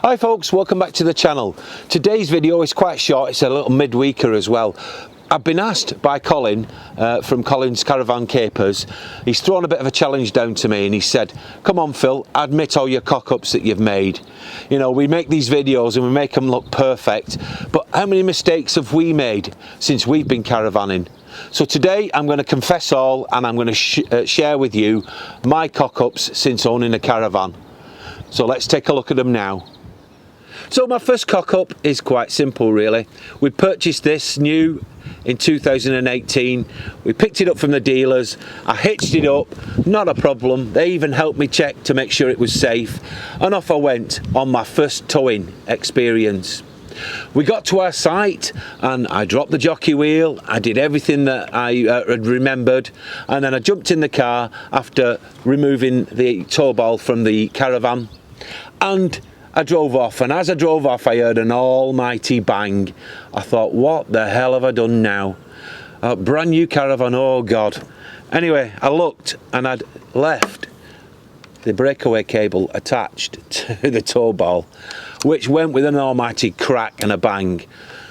Hi folks, welcome back to the channel. Today's video is quite short, it's a little midweeker as well. I've been asked by Colin from Colin's Caravan Capers. He's thrown a bit of a challenge down to me and he said, come on Phil, admit all your cock-ups that you've made. You know, we make these videos and we make them look perfect, but how many mistakes have we made since we've been caravanning? So today I'm going to confess all and I'm going to share with you my cock-ups since owning a caravan. So let's take a look at them now. So my first cock-up is quite simple really. We purchased this new in 2018. We picked it up from the dealers. I hitched it up, not a problem. They even helped me check to make sure it was safe. And off I went on my first towing experience. We got to our site and I dropped the jockey wheel. I did everything that I had remembered. And then I jumped in the car after removing the tow ball from the caravan. And I drove off, and as I drove off I heard an almighty bang. I thought, what the hell have I done now? A brand new caravan, oh god. Anyway, I looked and I'd left the breakaway cable attached to the tow ball, which went with an almighty crack and a bang.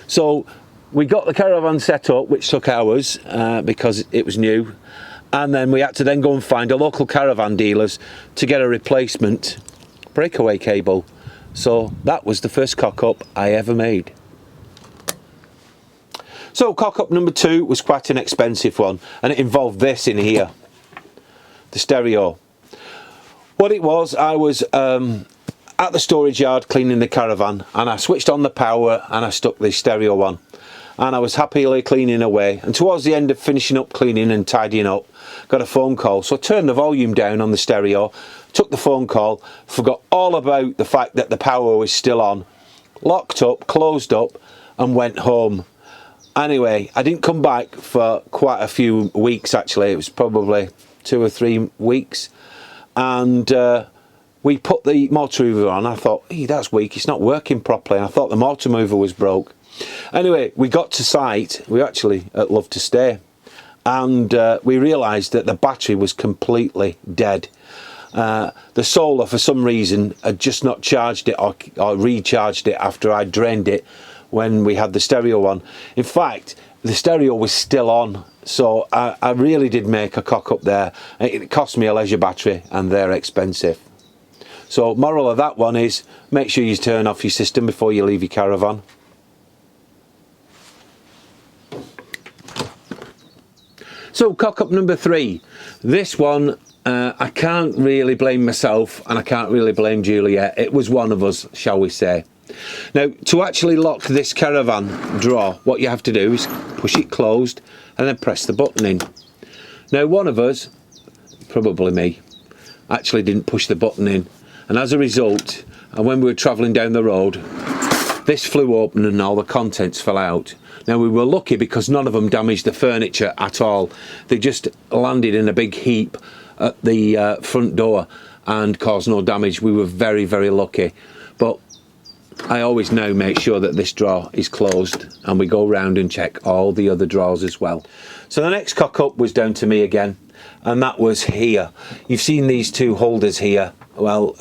So we got the caravan set up, which took hours because it was new, and then we had to then go and find a local caravan dealers to get a replacement breakaway cable. So that was the first cock-up I ever made. So cock-up number 2 was quite an expensive one, and it involved this in here, the stereo. What it was, I was at the storage yard cleaning the caravan, and I switched on the power and I stuck the stereo on, and I was happily cleaning away, and towards the end of finishing up cleaning and tidying up, got a phone call. So I turned the volume down on the stereo, took the phone call, forgot all about the fact that the power was still on, locked up, closed up and went home. Anyway, I didn't come back for quite a few weeks actually. It was probably 2 or 3 weeks, and we put the motor mover on. I thought, hey, that's weak, it's not working properly. I thought the motor mover was broke. Anyway, we got to site, we actually at Love to Stay, and we realised that the battery was completely dead. The solar for some reason had just not charged it or recharged it after I drained it when we had the stereo on. In fact, the stereo was still on, so I really did make a cock up there. It cost me a leisure battery and they're expensive. So moral of that one is, make sure you turn off your system before you leave your caravan. So cock-up number 3, this one I can't really blame myself and I can't really blame Juliet. It was one of us, shall we say. Now, to actually lock this caravan drawer, what you have to do is push it closed and then press the button in. Now, one of us, probably me, actually didn't push the button in, and as a result, when we were travelling down the road, this flew open and all the contents fell out. Now we were lucky because none of them damaged the furniture at all. They just landed in a big heap at the front door and caused no damage. We were very, very lucky. But I always now make sure that this drawer is closed, and we go round and check all the other drawers as well. So the next cock-up was down to me again, and that was here. You've seen these 2 holders here. Well,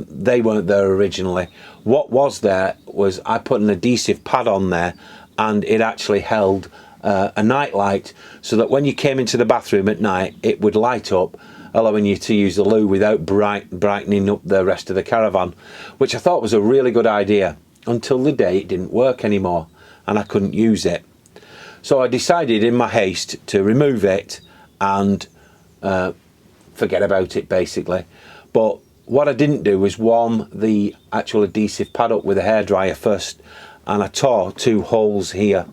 they weren't there originally. What was there was I put an adhesive pad on there, and it actually held a night light, so that when you came into the bathroom at night it would light up, allowing you to use the loo without brightening up the rest of the caravan, which I thought was a really good idea, until the day it didn't work anymore and I couldn't use it. So I decided in my haste to remove it and forget about it basically. But what I didn't do was warm the actual adhesive pad up with a hairdryer first, and I tore 2 holes here.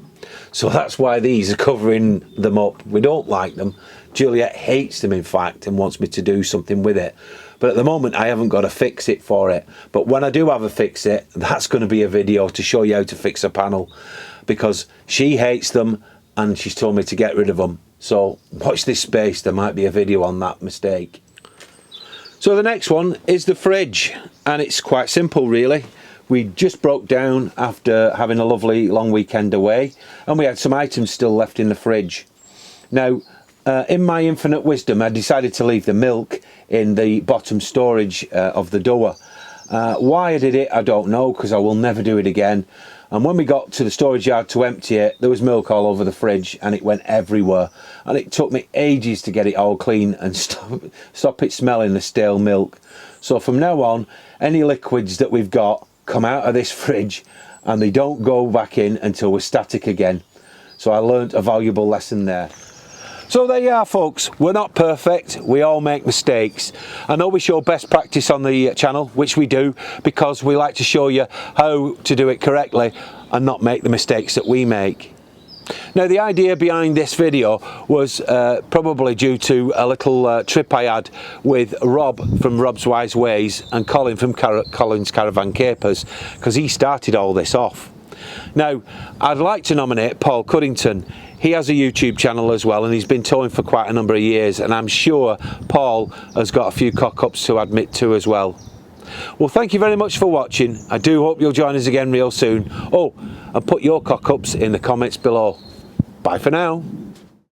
So that's why these are covering them up. We don't like them. Juliet hates them in fact and wants me to do something with it. But at the moment I haven't got a fix it for it. But when I do have a fix it, that's going to be a video to show you how to fix a panel, because she hates them and she's told me to get rid of them. So watch this space, there might be a video on that mistake. So the next one is the fridge, and it's quite simple really. We just broke down after having a lovely long weekend away, and we had some items still left in the fridge. Now, in my infinite wisdom, I decided to leave the milk in the bottom storage of the door, Why I did it, I don't know, because I will never do it again. And when we got to the storage yard to empty it, there was milk all over the fridge and it went everywhere. And it took me ages to get it all clean and stop it smelling the stale milk. So from now on, any liquids that we've got come out of this fridge and they don't go back in until we're static again. So I learnt a valuable lesson there. So there you are, folks. We're not perfect, we all make mistakes. I know we show best practice on the channel, which we do, because we like to show you how to do it correctly and not make the mistakes that we make. Now, the idea behind this video was probably due to a little trip I had with Rob from Rob's Wise Ways and Colin from Colin's Caravan Capers, because he started all this off. Now, I'd like to nominate Paul Cuddington. He has a YouTube channel as well, and he's been towing for quite a number of years, and I'm sure Paul has got a few cock-ups to admit to as well. Well, thank you very much for watching. I do hope you'll join us again real soon. Oh, and put your cock-ups in the comments below. Bye for now.